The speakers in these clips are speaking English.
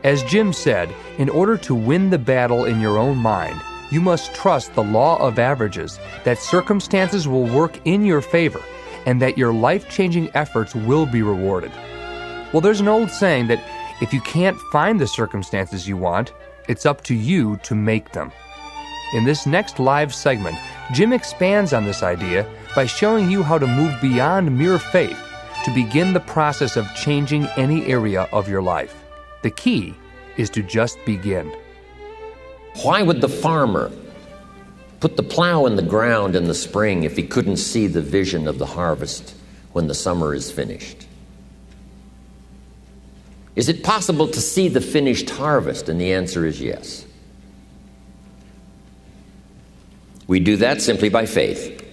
As Jim said, in order to win the battle in your own mind, you must trust the law of averages, that circumstances will work in your favor, and that your life-changing efforts will be rewarded. Well, there's an old saying that if you can't find the circumstances you want, it's up to you to make them. In this next live segment, Jim expands on this idea by showing you how to move beyond mere faith to begin the process of changing any area of your life. The key is to just begin. Why would the farmer put the plow in the ground in the spring if he couldn't see the vision of the harvest when the summer is finished? Is it possible to see the finished harvest? And the answer is yes. We do that simply by faith.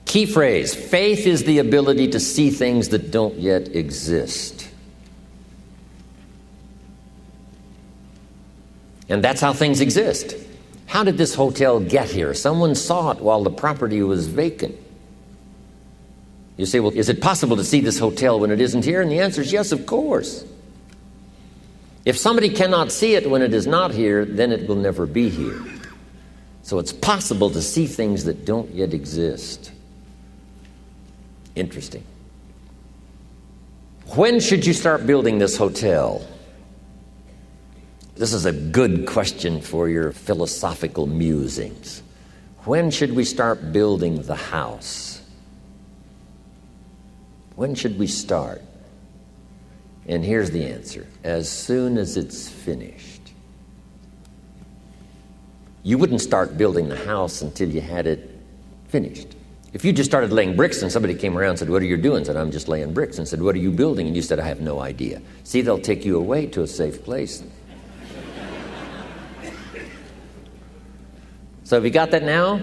Key phrase, faith is the ability to see things that don't yet exist. And that's how things exist. How did this hotel get here? Someone saw it while the property was vacant. You say, well, is it possible to see this hotel when it isn't here? And the answer is yes, of course. If somebody cannot see it when it is not here, then it will never be here. So it's possible to see things that don't yet exist. Interesting. When should you start building this hotel? This is a good question for your philosophical musings. When should we start building the house? When should we start? And here's the answer. As soon as it's finished. You wouldn't start building the house until you had it finished. If you just started laying bricks and somebody came around and said, "What are you doing?" said, "I'm just laying bricks." And said, "What are you building?" And you said, "I have no idea." See, they'll take you away to a safe place. So have you got that now?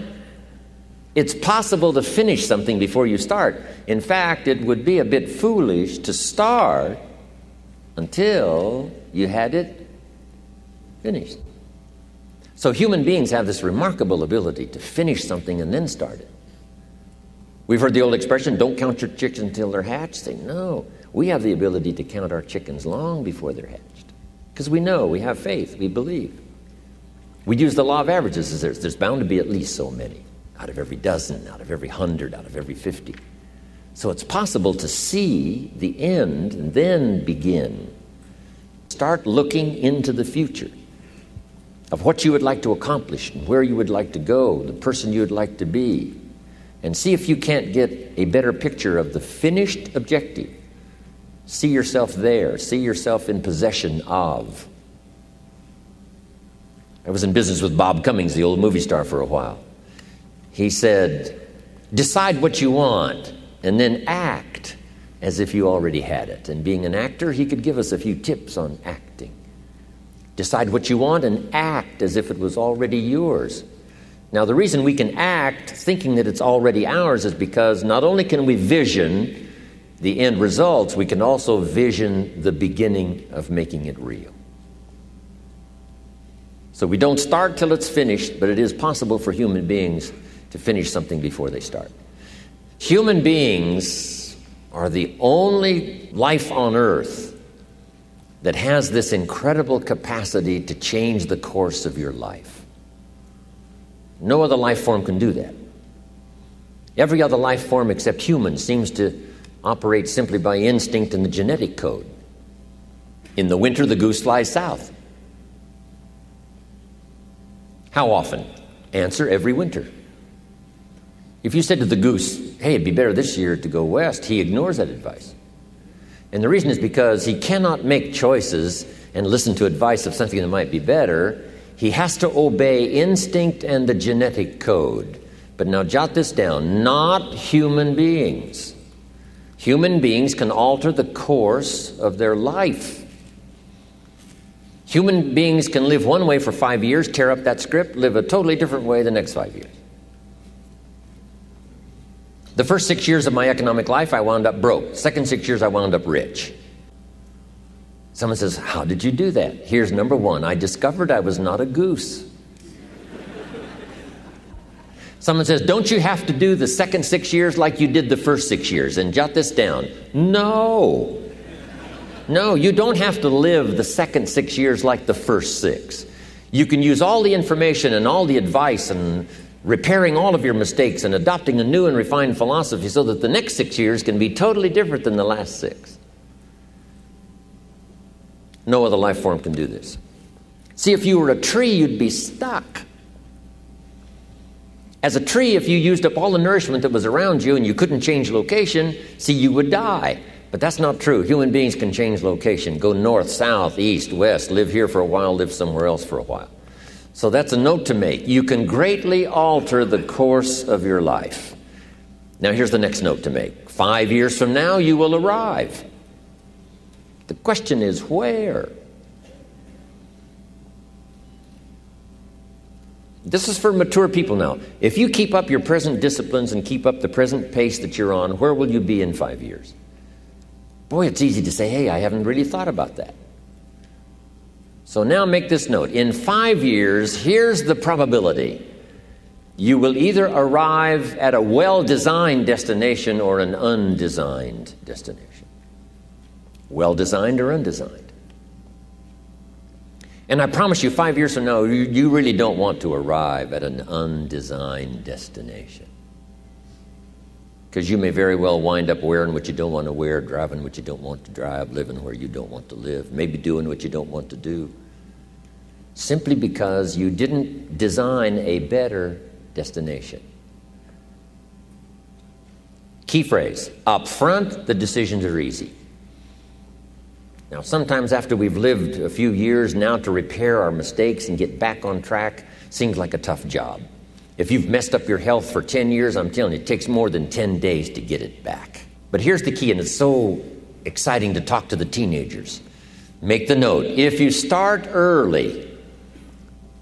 It's possible to finish something before you start. In fact, it would be a bit foolish to start until you had it finished. So human beings have this remarkable ability to finish something and then start it. We've heard the old expression, don't count your chickens until they're hatched. Say, no, we have the ability to count our chickens long before they're hatched. Because we know, we have faith, we believe. We use the law of averages. There's bound to be at least so many. Out of every dozen, out of every 100, out of every 50. So it's possible to see the end and then begin. Start looking into the future of what you would like to accomplish and where you would like to go, the person you would like to be, and see if you can't get a better picture of the finished objective. See yourself there. See yourself in possession of. I was in business with Bob Cummings, the old movie star, for a while. He said, decide what you want and then act as if you already had it. And being an actor, he could give us a few tips on acting. Decide what you want and act as if it was already yours. Now, the reason we can act thinking that it's already ours is because not only can we vision the end results, we can also vision the beginning of making it real. So we don't start till it's finished, but it is possible for human beings to finish something before they start. Human beings are the only life on earth that has this incredible capacity to change the course of your life. No other life form can do that. Every other life form except humans seems to operate simply by instinct and the genetic code. In the winter, the goose flies south. How often? Answer, every winter. If you said to the goose, hey, it'd be better this year to go west, he ignores that advice. And the reason is because he cannot make choices and listen to advice of something that might be better. He has to obey instinct and the genetic code. But now jot this down, not human beings. Human beings can alter the course of their life. Human beings can live one way for 5 years, tear up that script, live a totally different way the next 5 years. The first 6 years of my economic life, I wound up broke. Second 6 years, I wound up rich. Someone says, how did you do that? Here's number one. I discovered I was not a goose. Someone says, don't you have to do the second 6 years like you did the first 6 years? And jot this down. No. No, you don't have to live the second 6 years like the first 6. You can use all the information and all the advice and repairing all of your mistakes and adopting a new and refined philosophy so that the next 6 years can be totally different than the last 6. No other life form can do this. See, if you were a tree, you'd be stuck. As a tree, if you used up all the nourishment that was around you and you couldn't change location, see, you would die. But that's not true. Human beings can change location, go north, south, east, west, live here for a while, live somewhere else for a while. So that's a note to make. You can greatly alter the course of your life. Now here's the next note to make. 5 years from now, you will arrive. The question is where? This is for mature people now. If you keep up your present disciplines and keep up the present pace that you're on, where will you be in 5 years? Boy, it's easy to say, hey, I haven't really thought about that. So now make this note. In 5 years, here's the probability. You will either arrive at a well-designed destination or an undesigned destination. Well-designed or undesigned. And I promise you, 5 years from now, you really don't want to arrive at an undesigned destination. Because you may very well wind up wearing what you don't want to wear, driving what you don't want to drive, living where you don't want to live, maybe doing what you don't want to do. Simply because you didn't design a better destination. Key phrase, up front, the decisions are easy. Now, sometimes after we've lived a few years, now to repair our mistakes and get back on track seems like a tough job. If you've messed up your health for 10 years, I'm telling you, it takes more than 10 days to get it back. But here's the key, and it's so exciting to talk to the teenagers. Make the note, if you start early,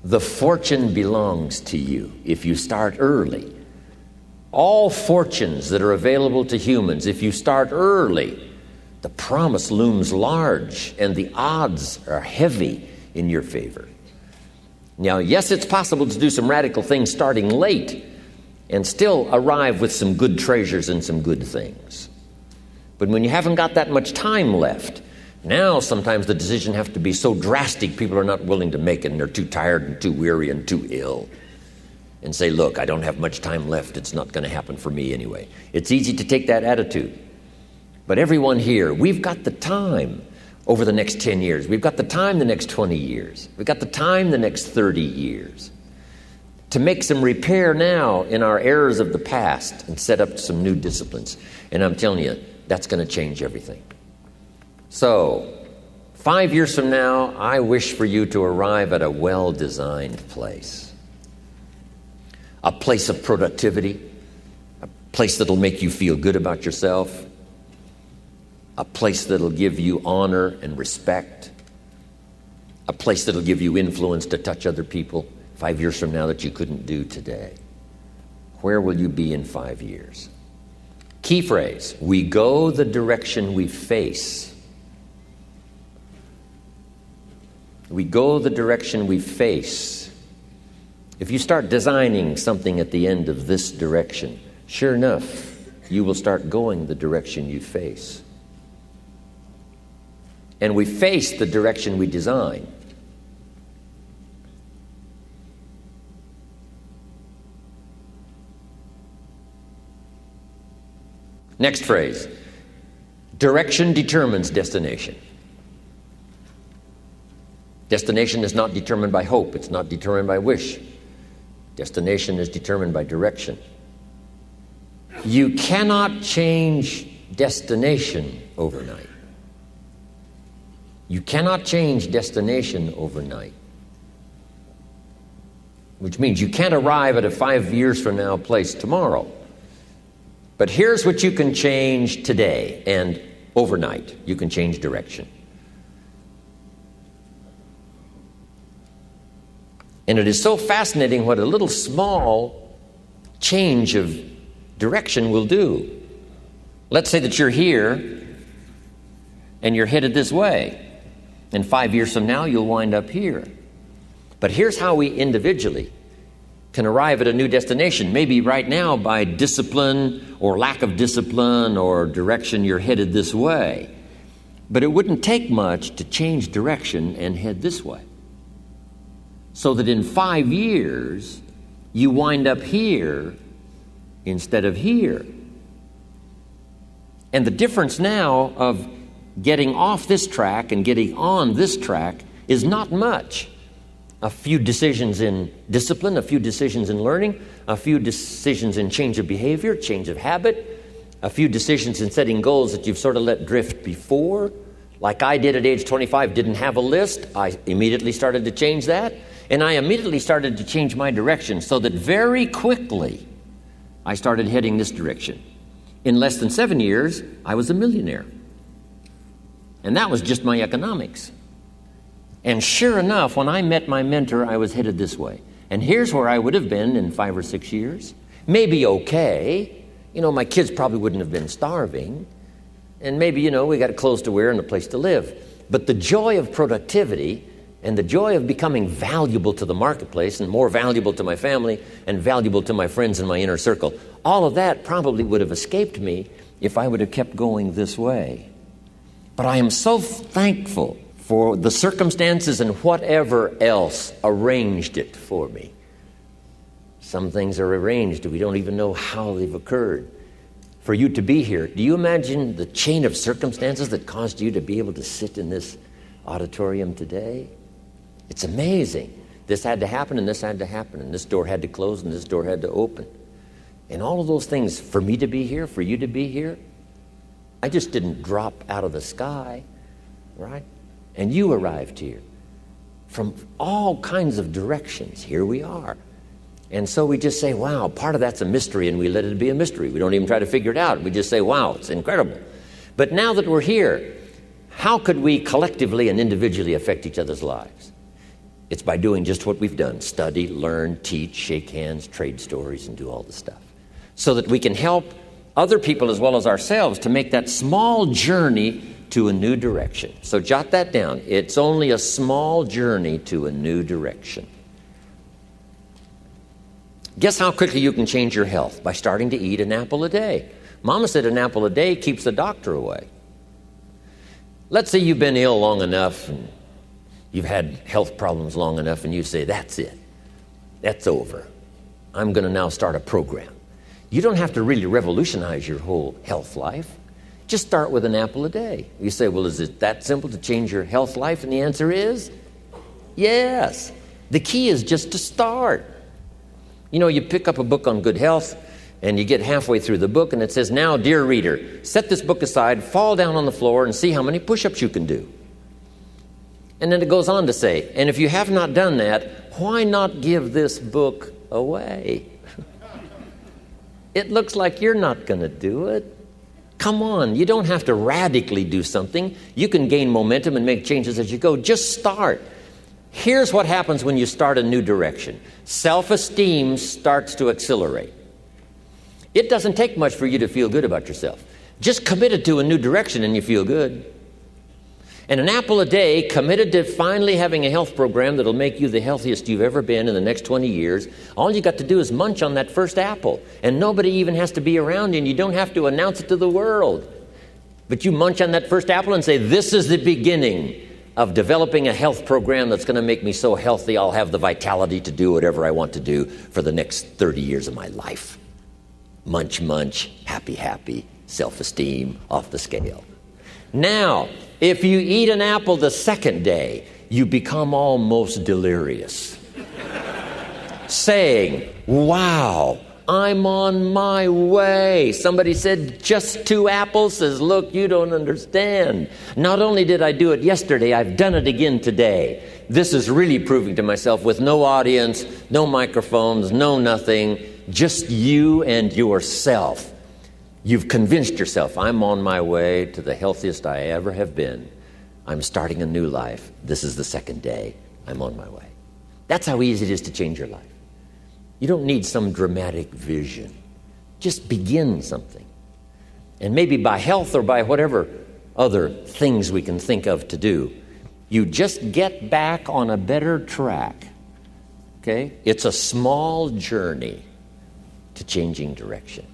the fortune belongs to you. If you start early. All fortunes that are available to humans, if you start early, the promise looms large and the odds are heavy in your favor. Now, yes, it's possible to do some radical things starting late and still arrive with some good treasures and some good things. But when you haven't got that much time left, now sometimes the decision has to be so drastic people are not willing to make it and they're too tired and too weary and too ill. And say, look, I don't have much time left. It's not going to happen for me anyway. It's easy to take that attitude. But everyone here, we've got the time over the next 10 years. We've got the time the next 20 years. We've got the time the next 30 years to make some repair now in our errors of the past and set up some new disciplines. And I'm telling you, that's going to change everything. So, 5 years from now, I wish for you to arrive at a well-designed place. A place of productivity, a place that'll make you feel good about yourself, a place that'll give you honor and respect, a place that'll give you influence to touch other people 5 years from now that you couldn't do today. Where will you be in 5 years? Key phrase, we go the direction we face. We go the direction we face. If you start designing something at the end of this direction, sure enough, you will start going the direction you face. And we face the direction we design. Next phrase. Direction determines destination. Destination is not determined by hope. It's not determined by wish. Destination is determined by direction. You cannot change destination overnight. You cannot change destination overnight. Which means you can't arrive at a 5 years from now place tomorrow. But here's what you can change today and overnight. You can change direction. And it is so fascinating what a little small change of direction will do. Let's say that you're here and you're headed this way. And 5 years from now, you'll wind up here. But here's how we individually can arrive at a new destination. Maybe right now by discipline or lack of discipline or direction you're headed this way. But it wouldn't take much to change direction and head this way. So that in 5 years, you wind up here instead of here. And the difference now of getting off this track and getting on this track is not much. A few decisions in discipline, a few decisions in learning, a few decisions in change of behavior, change of habit, a few decisions in setting goals that you've sort of let drift before. Like I did at age 25, didn't have a list. I immediately started to change that. And I immediately started to change my direction so that very quickly I started heading this direction. In less than 7 years, I was a millionaire. And that was just my economics. And sure enough, when I met my mentor, I was headed this way. And here's where I would have been in 5 or 6 years. Maybe okay. My kids probably wouldn't have been starving. And maybe, we got clothes to wear and a place to live. But the joy of productivity and the joy of becoming valuable to the marketplace and more valuable to my family and valuable to my friends in my inner circle, all of that probably would have escaped me if I would have kept going this way. But I am so thankful for the circumstances and whatever else arranged it for me. Some things are arranged, we don't even know how they've occurred. For you to be here, do you imagine the chain of circumstances that caused you to be able to sit in this auditorium today? It's amazing. This had to happen, and this had to happen, and this door had to close, and this door had to open. And all of those things, for me to be here, for you to be here, I just didn't drop out of the sky, right? And you arrived here from all kinds of directions. Here we are. And so we just say, wow, part of that's a mystery, and we let it be a mystery. We don't even try to figure it out. We just say, wow, it's incredible. But now that we're here, how could we collectively and individually affect each other's lives? It's by doing just what we've done: study, learn, teach, shake hands, trade stories, and do all the stuff. So that we can help other people as well as ourselves to make that small journey to a new direction. So jot that down. It's only a small journey to a new direction. Guess how quickly you can change your health? By starting to eat an apple a day. Mama said an apple a day keeps the doctor away. Let's say you've been ill long enough and you've had health problems long enough and you say, that's it. That's over. I'm going to now start a program. You don't have to really revolutionize your whole health life. Just start with an apple a day. You say, well, is it that simple to change your health life? And the answer is yes. The key is just to start. You pick up a book on good health and you get halfway through the book and it says, now, dear reader, set this book aside, fall down on the floor and see how many push-ups you can do. And then it goes on to say, and if you have not done that, why not give this book away? It looks like you're not going to do it. Come on, you don't have to radically do something. You can gain momentum and make changes as you go. Just start. Here's what happens when you start a new direction. Self-esteem starts to accelerate. It doesn't take much for you to feel good about yourself. Just committed to a new direction and you feel good. And an apple a day, committed to finally having a health program that'll make you the healthiest you've ever been in the next 20 years, all you got to do is munch on that first apple. And nobody even has to be around you, and you don't have to announce it to the world. But you munch on that first apple and say, this is the beginning of developing a health program that's going to make me so healthy I'll have the vitality to do whatever I want to do for the next 30 years of my life. Munch, munch, happy, happy, self-esteem off the scale. Now, if you eat an apple the second day, you become almost delirious, saying, wow, I'm on my way. Somebody said, just 2 apples? Says, look, you don't understand. Not only did I do it yesterday, I've done it again today. This is really proving to myself with no audience, no microphones, no nothing, just you and yourself. You've convinced yourself, I'm on my way to the healthiest I ever have been. I'm starting a new life. This is the second day. I'm on my way. That's how easy it is to change your life. You don't need some dramatic vision. Just begin something. And maybe by health or by whatever other things we can think of to do, you just get back on a better track. Okay? It's a small journey to changing direction.